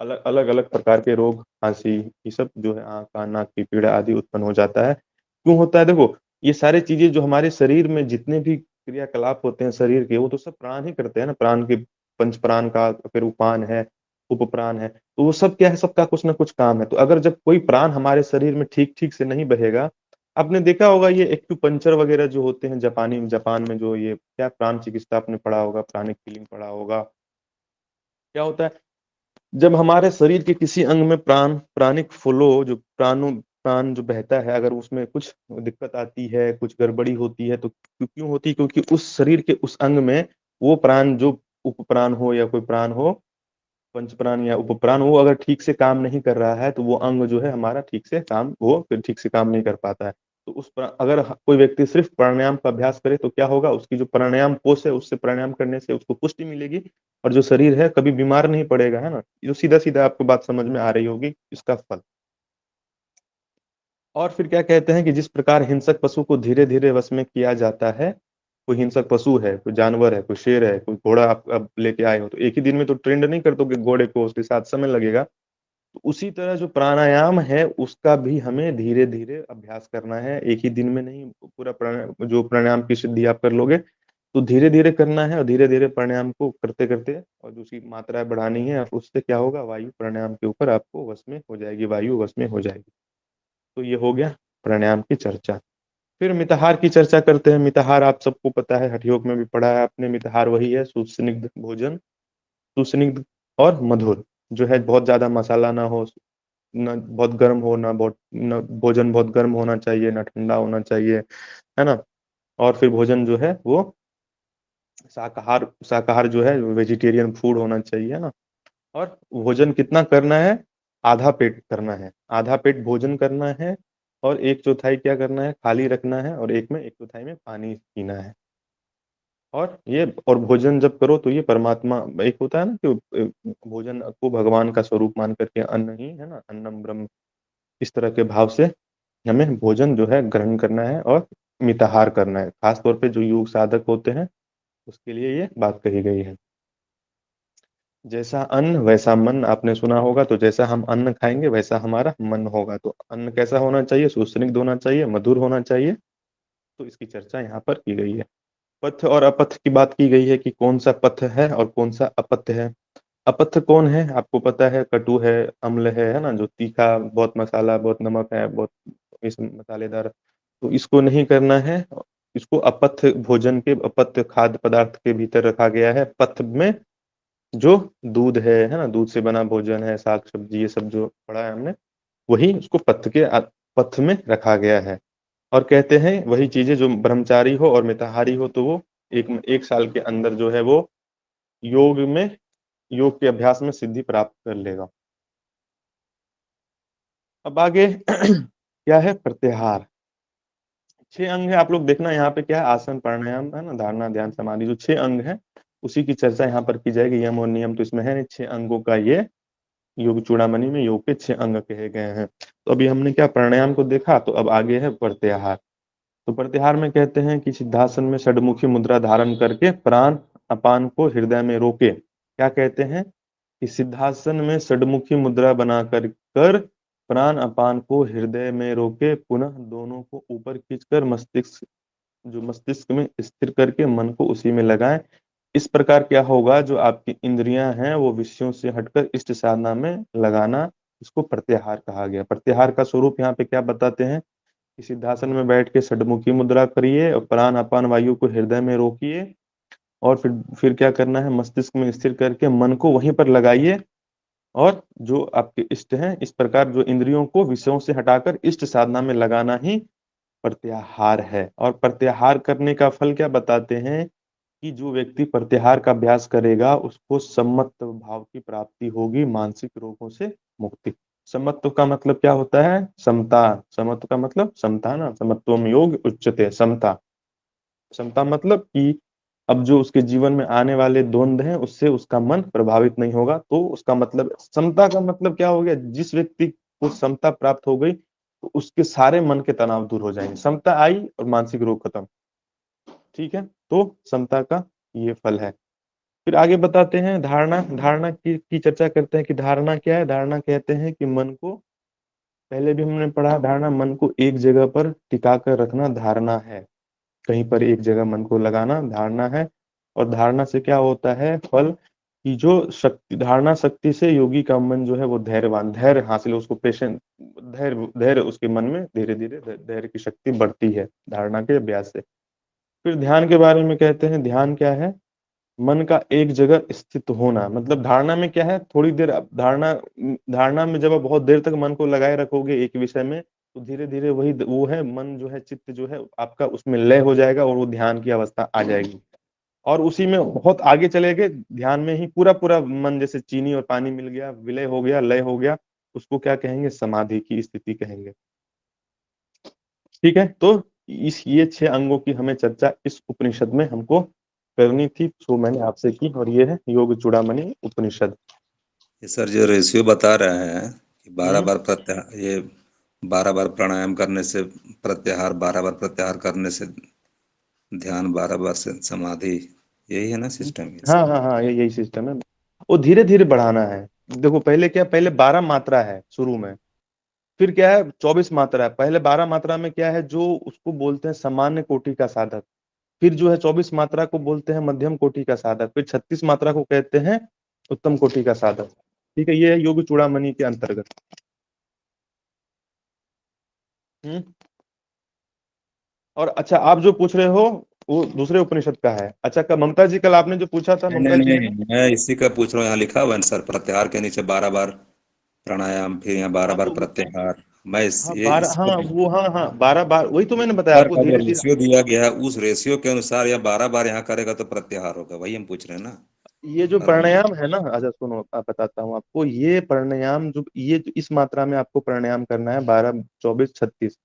अलग अलग अलग प्रकार के रोग, खांसी, ये सब जो है आँख कान नाक की पीड़ा आदि उत्पन्न हो जाता है। क्यों होता है, देखो ये सारी चीजें जो हमारे शरीर में जितने भी क्रियाकलाप होते हैं शरीर के, वो तो सब प्राण ही करते हैं ना। प्राण के पंच प्राण का फिर उपान है, उपप्राण है, तो वो सब क्या है, सबका कुछ ना कुछ काम है। तो अगर जब कोई प्राण हमारे शरीर में ठीक ठीक से नहीं बहेगा, आपने देखा होगा ये एक्यूपंक्चर वगैरह जो होते हैं जापान में, जो ये क्या प्राण चिकित्सा आपने पढ़ा होगा, प्राणिक हीलिंग पढ़ा होगा, क्या होता है जब हमारे शरीर के किसी अंग में प्राणिक फ्लो जो प्राण जो बहता है, अगर उसमें कुछ दिक्कत आती है, कुछ गड़बड़ी होती है, तो क्यों होती है? क्योंकि उस शरीर के उस अंग में वो प्राण जो उपप्राण हो या कोई प्राण हो, पंच प्राण या उपप्राण, वो अगर ठीक से काम नहीं कर रहा है, तो वो अंग जो है हमारा ठीक से काम, वो फिर ठीक से काम नहीं कर पाता है। तो अगर कोई व्यक्ति सिर्फ प्राणायाम का अभ्यास करे तो क्या होगा, उसकी जो प्राणायाम कोष है, उससे प्राणायाम करने से उसको पुष्टि मिलेगी, और जो शरीर है कभी बीमार नहीं पड़ेगा, है ना। जो सीधा सीधा आपको बात समझ में आ रही होगी इसका फल। और फिर क्या कहते हैं कि जिस प्रकार हिंसक पशु को धीरे धीरे वश में किया जाता है, कोई हिंसक पशु है, कोई जानवर है, कोई शेर है, कोई घोड़ा आप अब लेके आए हो, तो एक ही दिन में तो ट्रेंड नहीं कर दोगे घोड़े को, उसके साथ समय लगेगा। तो उसी तरह जो प्राणायाम है उसका भी हमें धीरे धीरे अभ्यास करना है, एक ही दिन में नहीं पूरा प्राणायाम, जो प्राणायाम की सिद्धि आप कर लोगे, तो धीरे धीरे करना है, और धीरे धीरे प्राणायाम को करते करते और दूसरी मात्रा बढ़ानी है, और उससे क्या होगा, वायु प्राणायाम के ऊपर आपको वश में हो जाएगी, वायु वश में हो जाएगी। तो ये हो गया प्राणायाम की चर्चा। फिर मिताहार की चर्चा करते हैं। मिताहार आप सबको पता है, हठ योग में भी पढ़ा है आपने। मिताहार वही है सुस्निग्ध भोजन, सुस्निग्ध और मधुर, जो है बहुत ज्यादा मसाला ना हो, न बहुत गर्म हो, ना बहुत न भोजन बहुत गर्म होना चाहिए, ना ठंडा होना चाहिए, है ना। और फिर भोजन जो है वो शाकाहार शाकाहार जो है वेजिटेरियन फूड होना चाहिए, है ना। और भोजन कितना करना है, आधा पेट करना है, आधा पेट भोजन करना है, और एक चौथाई क्या करना है, खाली रखना है, और एक में एक चौथाई में पानी पीना है। और भोजन जब करो तो ये परमात्मा, एक होता है ना कि भोजन को भगवान का स्वरूप मान करके, अन्न ही है ना, अन्नम ब्रह्म, इस तरह के भाव से हमें भोजन जो है ग्रहण करना है, और मिताहार करना है। खास तौर पे जो योग साधक होते हैं उसके लिए ये बात कही गई है। जैसा अन्न वैसा मन, आपने सुना होगा, तो जैसा हम अन्न खाएंगे वैसा हमारा मन होगा। तो अन्न कैसा होना चाहिए, सुस्निग्ध होना चाहिए, मधुर होना चाहिए। तो इसकी चर्चा यहाँ पर की गई है। पथ और अपथ की बात की गई है कि कौन सा पथ है और कौन सा अपथ है। अपथ कौन है, आपको पता है, कटु है, अम्ल है ना, जो तीखा, बहुत मसाला, बहुत नमक है, बहुत इस मसालेदार, तो इसको नहीं करना है। इसको अपथ भोजन के, अपथ खाद्य पदार्थ के भीतर रखा गया है। पथ में जो दूध है ना, दूध से बना भोजन है, साग सब्जी, ये सब जो पढ़ा है हमने, वही उसको पथ में रखा गया है। और कहते हैं वही चीजें जो ब्रह्मचारी हो और मिताहारी हो, तो वो एक साल के अंदर जो है वो योग में, योग के अभ्यास में सिद्धि प्राप्त कर लेगा। अब आगे क्या है, प्रत्याहार। 6 अंग है, आप लोग देखना यहाँ पे क्या है, आसन प्राणायाम है ना, धारणा ध्यान समाधि, जो 6 अंग है उसी की चर्चा यहाँ पर की जाएगी। यम और नियम तो इसमें है नहीं, 6 अंगों का ये योग चूड़ामणि में योग के 6 अंग कहे गए हैं। तो अभी हमने क्या प्राणायाम को देखा, तो अब आगे है प्रत्याहार। तो प्रत्याहार में कहते हैं कि सिद्धासन में षडमुखी मुद्रा धारण करके प्राण अपान को हृदय में रोके। क्या कहते हैं कि सिद्धासन में षडमुखी मुद्रा बना कर प्राण अपान को हृदय में रोके, पुनः दोनों को ऊपर खींचकर मस्तिष्क में स्थिर करके मन को उसी में लगाएं। इस प्रकार क्या होगा, जो आपकी इंद्रियां हैं वो विषयों से हटकर इष्ट साधना में लगाना, इसको प्रत्याहार कहा गया। प्रत्याहार का स्वरूप यहाँ पे क्या बताते हैं कि सिद्धासन में बैठ के षडमुखी मुद्रा करिए, और प्राण अपान वायु को हृदय में रोकिए, और फिर क्या करना है, मस्तिष्क में स्थिर करके मन को वहीं पर लगाइए, और जो आपके इष्ट हैं, इस प्रकार जो इंद्रियों को विषयों से हटाकर इष्ट साधना में लगाना ही प्रत्याहार है। और प्रत्याहार करने का फल क्या बताते हैं कि जो व्यक्ति प्रत्याहार का अभ्यास करेगा उसको सम्मत भाव की प्राप्ति होगी, मानसिक रोगों से मुक्ति। समत्व का मतलब क्या होता है, समता। समत्व का मतलब समता ना, समत्वम योग उच्यते, समता। समता मतलब कि अब जो उसके जीवन में आने वाले द्वंद हैं उससे उसका मन प्रभावित नहीं होगा। तो उसका मतलब, समता का मतलब क्या हो गया, जिस व्यक्ति को समता प्राप्त हो गई तो उसके सारे मन के तनाव दूर हो जाएंगे। समता आई और मानसिक रोग खत्म। ठीक है, तो समता का ये फल है। फिर आगे बताते हैं धारणा। धारणा की चर्चा करते हैं कि धारणा क्या है। धारणा कहते हैं कि मन को पहले भी हमने पढ़ा, धारणा मन को एक जगह पर टिका कर रखना धारणा है। कहीं पर एक जगह मन को लगाना धारणा है। और धारणा से क्या होता है फल, कि जो शक्ति, धारणा शक्ति से योगी का मन जो है वो धैर्यवान, धैर्य हासिल, उसको पेशेंट, धैर्य धैर्य उसके मन में धीरे धीरे धैर्य की शक्ति बढ़ती है धारणा के अभ्यास से। फिर ध्यान के बारे में कहते हैं, ध्यान क्या है, मन का एक जगह स्थित होना। मतलब धारणा में क्या है, थोड़ी देर धारणा, धारणा में जब आप बहुत देर तक मन को लगाए रखोगे एक विषय में, तो धीरे धीरे वही वो है, मन जो है, चित्त जो है आपका उसमें लय हो जाएगा और वो ध्यान की अवस्था आ जाएगी। और उसी में बहुत आगे चले गए, ध्यान में ही पूरा पूरा मन जैसे चीनी और पानी मिल गया, विलय हो गया, लय हो गया, उसको क्या कहेंगे, समाधि की स्थिति कहेंगे। ठीक है, तो इस ये 6 अंगों की हमें चर्चा इस उपनिषद में हमको करनी थी, तो मैंने आपसे की, और ये है योग चूड़ामणि उपनिषद। ये सर जो रेशियो बता रहे हैं कि 12 हम्म। बार प्रत्याहार, ये 12 बार प्राणायाम करने से प्रत्याहार, 12 बार प्रत्याहार करने से ध्यान, 12 बार से समाधि, यही है ना सिस्टम हाँ इसका? हाँ हाँ, यही सिस्टम है। वो धीरे धीरे बढ़ाना है। देखो पहले क्या, पहले 12 मात्रा है शुरू में, फिर क्या है 24 मात्रा है। पहले 12 मात्रा में क्या है, जो उसको बोलते हैं सामान्य कोटि का साधक। फिर जो है 24 मात्रा को बोलते हैं मध्यम कोटि का साधक। फिर 36 मात्रा को कहते हैं उत्तम कोटि का साधक। ठीक है, ये है योग चूड़ामणि के अंतर्गत। हम्म। और अच्छा, आप जो पूछ रहे हो वो दूसरे उपनिषद का है। अच्छा, ममता जी कल आपने जो पूछा था, नहीं ममता नहीं जी नहीं, ने। मैं इसी का पूछ रहा हूँ, यहाँ लिखा हुआ है ना सर, प्रत्याहार के नीचे 12 बार प्राणायाम, फिर यहाँ 12 हाँ बार तो प्रत्याहार। मैं हाँ ये 12, इसको, हाँ वो, हाँ हाँ 12 बार, वही तो मैंने बताया सर आपको, का जो धीरे धीरे। रेशियो दिया गया है उस रेशियो के अनुसार या 12 बार यहाँ करेगा तो प्रत्याहार होगा, वही हम पूछ रहे हैं ना। ये जो अब प्राणायाम है ना, अच्छा सुनो, आप बताता हूँ आपको, ये प्राणायाम जो, ये जो इस मात्रा में आपको प्राणायाम करना है, 12, 24, 36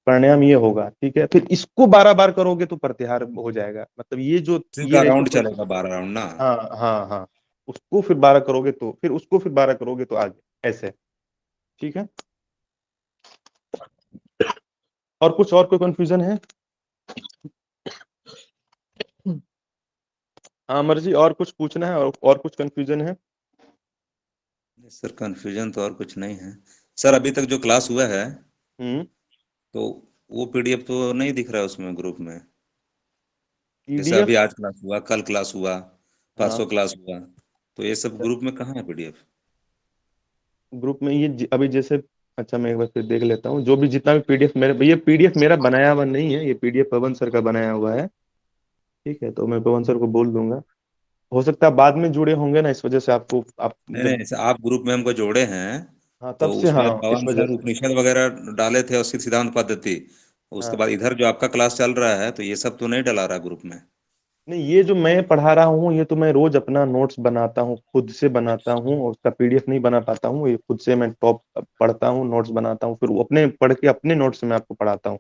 प्राणायाम ये होगा। ठीक है, फिर इसको 12 बार करोगे तो प्रत्याहार हो जाएगा। मतलब ये जो उसी ये का रेशियो राउंड कोई, चलेगा 12 राउंड ना। हाँ हाँ हाँ, उसको फिर 12 करोगे तो, फिर उसको फिर 12 करोगे तो आगे ऐसे। ठीक है, और कुछ, और कोई कंफ्यूजन है? हाँ मर्जी, और कुछ पूछना है, और कुछ कंफ्यूजन है? सर कंफ्यूजन तो और कुछ नहीं है सर, अभी तक जो क्लास हुआ है हम्म। तो वो पीडीएफ तो नहीं दिख रहा है उसमें ग्रुप में। जैसे पीडीएफ। अभी आज क्लास हुआ, कल क्लास हुआ, परसों हाँ, क्लास हुआ, तो ये सब ग्रुप में कहाँ है पीडीएफ? ग्रुप में ये अभी जैसे, अच्छा मैं एक बार फिर देख लेता हूँ, जो भी जितना भी पीडीएफ मेरे, ये पीडीएफ मेरा बनाया हुआ नहीं है, ये पीडीएफ पवन सर का बनाया हुआ है। ठीक है, तो मैं पवन सर को बोल दूंगा। हो सकता है बाद में जुड़े होंगे ना, इस वजह से आपको, आप नहीं नहीं, जब, जैसे आप ग्रुप में हमको जोड़े हैं हाँ तब तो से, उसमें हाँ इस पवन वजह सर से। उपनिषद वगैरह डाले थे और सिद्धांत पद्धति, उसके हाँ, बाद इधर जो आपका क्लास चल रहा है तो ये सब तो नहीं डला रहा ग्रुप में। नहीं ये जो मैं पढ़ा रहा हूँ, ये तो मैं रोज अपना नोट्स बनाता हूँ, खुद से बनाता हूँ, और उसका पीडीएफ नहीं बना पाता हूँ, ये खुद से मैं टॉप पढ़ता हूँ, नोट्स बनाता हूँ, फिर वो अपने पढ़ के अपने नोट्स से मैं आपको पढ़ाता हूँ।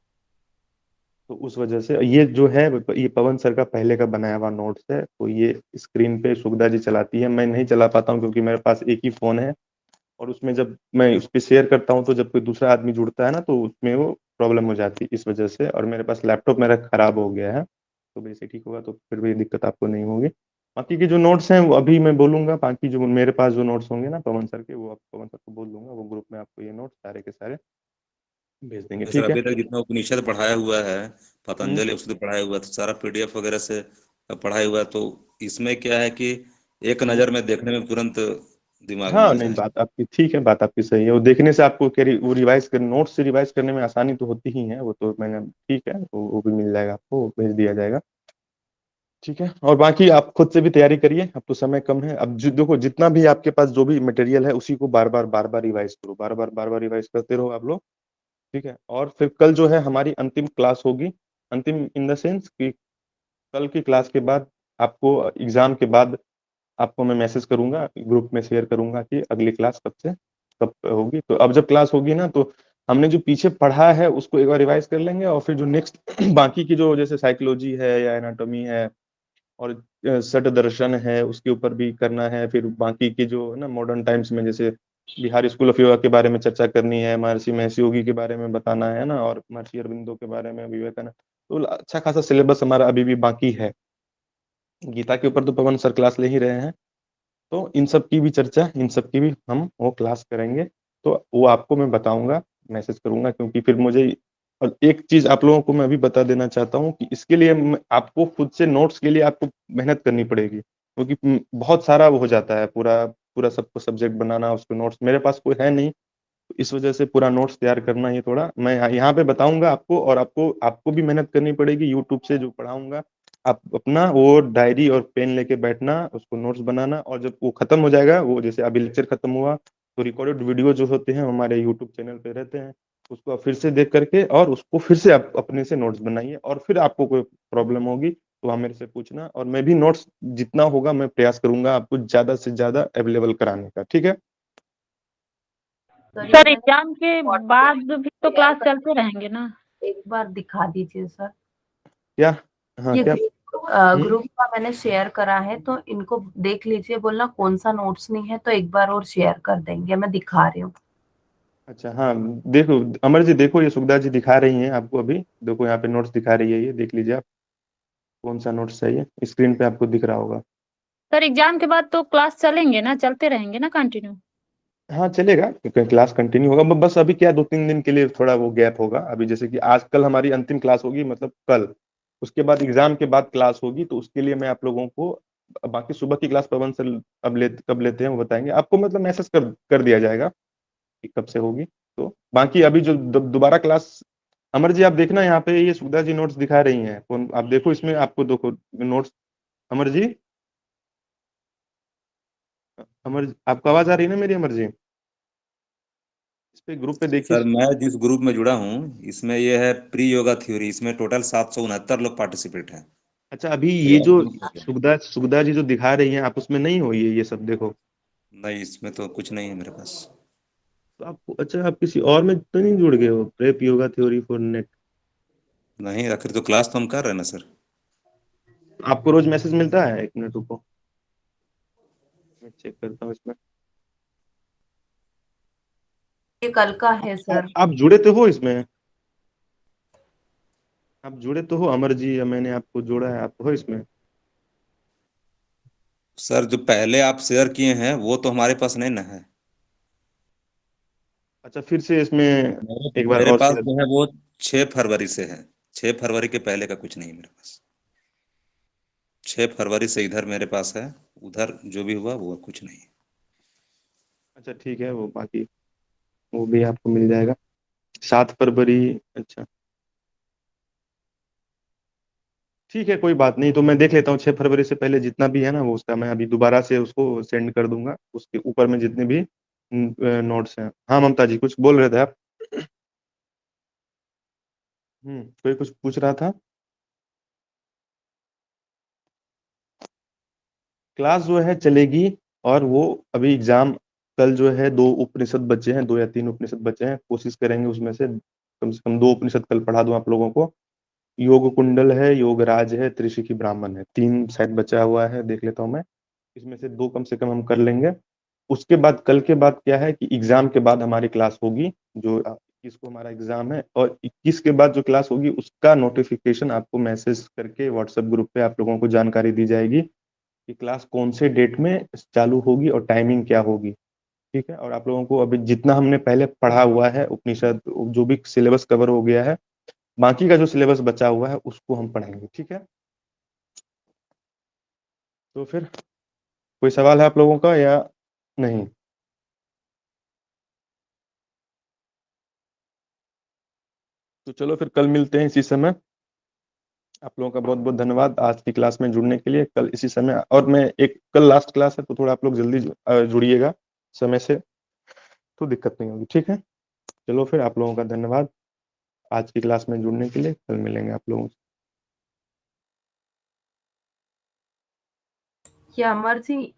तो उस वजह से ये जो है, ये पवन सर का पहले का बनाया हुआ नोट्स है, तो ये स्क्रीन पे सुगधा जी चलाती है, मैं नहीं चला पाता हूँ क्योंकि मेरे पास एक ही फोन है। और उसमें जब मैं उस पर शेयर करता हूँ, तो जब कोई दूसरा आदमी जुड़ता है ना, तो उसमें वो प्रॉब्लम हो जाती है इस वजह से। और मेरे पास लैपटॉप मेरा खराब हो गया है, तो वैसे ठीक होगा तो फिर भी दिक्कत आपको नहीं होगी। बाकी के जो नोट्स हैं वो अभी मैं बोलूंगा, बाकी जो मेरे पास जो नोट्स होंगे ना पवन सर के, वो आप पवन सर को बोल दूंगा, वो ग्रुप में आपको ये नोट्स सारे के सारे भेज देंगे। तो सर ठीक है। अभी तक जितना उपनिषद पढ़ाया हुआ है, हम्म। पतंजलि उसने पढ़ाया हुआ है, तो सारा पीडीएफ वगैरह से पढ़ाया हुआ है, तो इसमें क्या है कि एक हम्म। नज़र में देखने में तुरंत दिमाग में हाँ बैठ नहीं, जाए। बात आपकी ठीक है, बात आपकी सही है। वो देखने से आपको क्या, वो रिवाइज कर, नोट से रिवाइज करने में आसानी तो होती ही है, वो तो मैंने, ठीक है, वो भी मिल जाएगा आपको, वो भेज दिया जाएगा। ठीक है, और बाकी आप खुद से भी तैयारी करिए, अब तो समय कम है। अब देखो, जितना भी आपके पास जो भी मटेरियल है, उसी को बार बार रिवाइज करो, बार बार रिवाइज करते रहो आप लोग। ठीक है, और फिर कल जो है हमारी अंतिम क्लास होगी। अंतिम इन द सेंस कि कल की क्लास के बाद, आपको एग्जाम के बाद आपको मैं मैसेज करूंगा, ग्रुप में शेयर करूंगा कि अगली क्लास कब होगी। तो अब जब क्लास होगी ना, तो हमने जो पीछे पढ़ा है उसको एक बार रिवाइज कर लेंगे, और फिर जो नेक्स्ट बाकी की जो जैसे साइकोलॉजी है या एनाटॉमी है और सट दर्शन है, उसके ऊपर भी करना है। फिर बाकी के जो है ना मॉडर्न टाइम्स में, जैसे बिहार स्कूल ऑफ योगा के बारे में चर्चा करनी है, महर्षि महेश योगी के बारे में बताना है ना, और महर्षि अरविंदो के बारे में, विवेकानंद। तो अच्छा खासा सिलेबस हमारा अभी भी बाकी है। गीता के ऊपर तो पवन सर क्लास ले ही रहे हैं, तो इन सब की भी चर्चा, इन सब की भी हम वो क्लास करेंगे। तो वो आपको मैं बताऊंगा, मैसेज करूंगा, क्योंकि फिर मुझे, और एक चीज आप लोगों को मैं अभी बता देना चाहता हूँ कि इसके लिए आपको खुद से नोट्स के लिए आपको मेहनत करनी पड़ेगी, क्योंकि बहुत सारा वो हो जाता है, पूरा पूरा सबको सब्जेक्ट बनाना, उसके नोट्स मेरे पास कोई है नहीं, तो इस वजह से पूरा नोट्स तैयार करना ही थोड़ा, मैं यहाँ पे बताऊंगा आपको, और आपको आपको भी मेहनत करनी पड़ेगी, यूट्यूब से जो पढ़ाऊंगा आप अपना वो डायरी और पेन लेके बैठना, उसको नोट्स बनाना, और जब वो खत्म हो जाएगा, वो जैसे अभी लेक्चर खत्म हुआ तो रिकॉर्डेड वीडियो जो होते हैं हमारे यूट्यूब चैनल पे रहते हैं, उसको आप फिर से देख करके और उसको फिर से आप अपने से नोट्स बनाइए, और फिर आपको कोई प्रॉब्लम होगी तो आप मेरे से पूछना, और मैं भी नोट्स जितना होगा मैं प्रयास करूंगा आपको ज्यादा से ज्यादा अवेलेबल कराने का, ठीक है। सर ये सर मैंने एग्जाम के बाद भी तो शेयर क्लास चलते रहेंगे ना? एक बार दिखा दीजिए सर। क्या? हाँ ये क्या? ग्रुप का मैंने शेयर करा है, तो इनको देख लीजिए, बोलना कौन सा नोट्स नहीं है, तो एक बार और शेयर कर देंगे, मैं दिखा रही हूँ। अच्छा हाँ, देखो अमर जी, देखो ये सुखदा जी दिखा रही हैं आपको अभी, देखो यहाँ पे नोट्स दिखा रही है, ये देख लीजिए आप कौन सा नोट्स चाहिए, स्क्रीन पे आपको दिख रहा होगा। सर एग्जाम के बाद तो क्लास चलेंगे ना, चलते रहेंगे ना कंटिन्यू? हाँ चलेगा, क्योंकि क्लास कंटिन्यू होगा, बस अभी क्या 2-3 दिन के लिए थोड़ा वो गैप होगा, अभी जैसे कि आज कल हमारी अंतिम क्लास होगी, मतलब कल, उसके बाद एग्जाम के बाद क्लास होगी, तो उसके लिए मैं आप लोगों को बाकी सुबह की क्लास प्रबंध से अब कब लेते हैं वो बताएंगे आपको, मतलब मैसेज कर दिया जाएगा कि कब से होगी, तो बाकी अभी जो दोबारा क्लास, अमर जी आप देखना यहाँ पे ये सुधा जी नोट्स दिखा रही हैं, कौन आप देखो इसमें आपको देखो नोट्स, अमर जी, आपको आवाज आ रही है ना मेरी, अमर जी, इस पे ग्रुप पे देखिए। सर मैं जिस ग्रुप में जुड़ा हूँ इसमें ये है प्री योगा थ्योरी, इसमें टोटल 769 लोग पार्टिसिपेट हैं। अच्छा, अभी ये तैयारी जो ग्रुप हो गया। सुगदा जी जो दिखा रही हैं आप उसमें नहीं हो, ये सब देखो, नहीं, इसमें तो कुछ नहीं है मेरे पास। तो आप, अच्छा आप किसी और में तो नहीं जुड़ गए हो, prep yoga theory for net? नहीं, आखिर तो क्लास तो हम कर रहे हैं ना सर। आपको रोज मैसेज मिलता है? एक मिनट रुको, मैं चेक करता हूँ इसमें। ये कल का है सर। आप जुड़े तो हो इसमें, आप जुड़े तो हो अमर जी, या मैंने आपको जोड़ा है, आप हो इसमें? सर जो पहले आप शेयर किए हैं वो तो हमारे पास नहीं ना है। अच्छा, फिर से इसमें मेरे एक बार मेरे और पास शेयर। जो है वो 6 फरवरी से है। 6 फरवरी के पहले का कुछ नहीं है मेरे पास। 6 फरवरी से इधर मेरे पास है, उधर जो भी हुआ वो कुछ नहीं। अच्छा ठीक है, वो बाकी वो भी आपको मिल जाएगा, 7 फरवरी। अच्छा ठीक है, कोई बात नहीं, तो मैं देख लेता हूँ 6 फरवरी से पहले जितना भी है ना, वो उसका मैं अभी दोबारा से उसको सेंड कर दूंगा, उसके ऊपर में जितने भी नोट्स हैं। हाँ ममता जी कुछ बोल रहे थे आप? कोई कुछ पूछ रहा था। क्लास जो है चलेगी, और वो अभी एग्जाम, कल जो है 2 उपनिषद बचे हैं, 2 या 3 उपनिषद बचे हैं, कोशिश करेंगे उसमें से कम 2 उपनिषद कल पढ़ा दूं आप लोगों को। योग कुंडल है, योग राज है, त्रिशिखी ब्राह्मण है, 3 शायद बचा हुआ है, देख लेता हूँ मैं, इसमें से 2 कम से कम हम कर लेंगे। उसके बाद कल के बाद क्या है कि एग्जाम के बाद हमारी क्लास होगी, जो 21 को हमारा एग्जाम है, और 21 के बाद जो क्लास होगी उसका नोटिफिकेशन आपको मैसेज करके व्हाट्सएप ग्रुप पे आप लोगों को जानकारी दी जाएगी कि क्लास कौन से डेट में चालू होगी और टाइमिंग क्या होगी, ठीक है। और आप लोगों को अभी जितना हमने पहले पढ़ा हुआ है उपनिषद, जो भी सिलेबस कवर हो गया है, बाकी का जो सिलेबस बचा हुआ है उसको हम पढ़ेंगे, ठीक है। तो फिर कोई सवाल है आप लोगों का या नहीं? तो चलो फिर कल मिलते हैं इसी समय। आप लोगों का बहुत बहुत धन्यवाद आज की क्लास में जुड़ने के लिए, कल इसी समय, और मैं एक कल लास्ट क्लास है तो थोड़ा आप लोग जल्दी जुड़िएगा समय से, तो दिक्कत नहीं होगी, ठीक है। चलो फिर आप लोगों का धन्यवाद आज की क्लास में जुड़ने के लिए, कल मिलेंगे आप लोगों से। ये अमर जी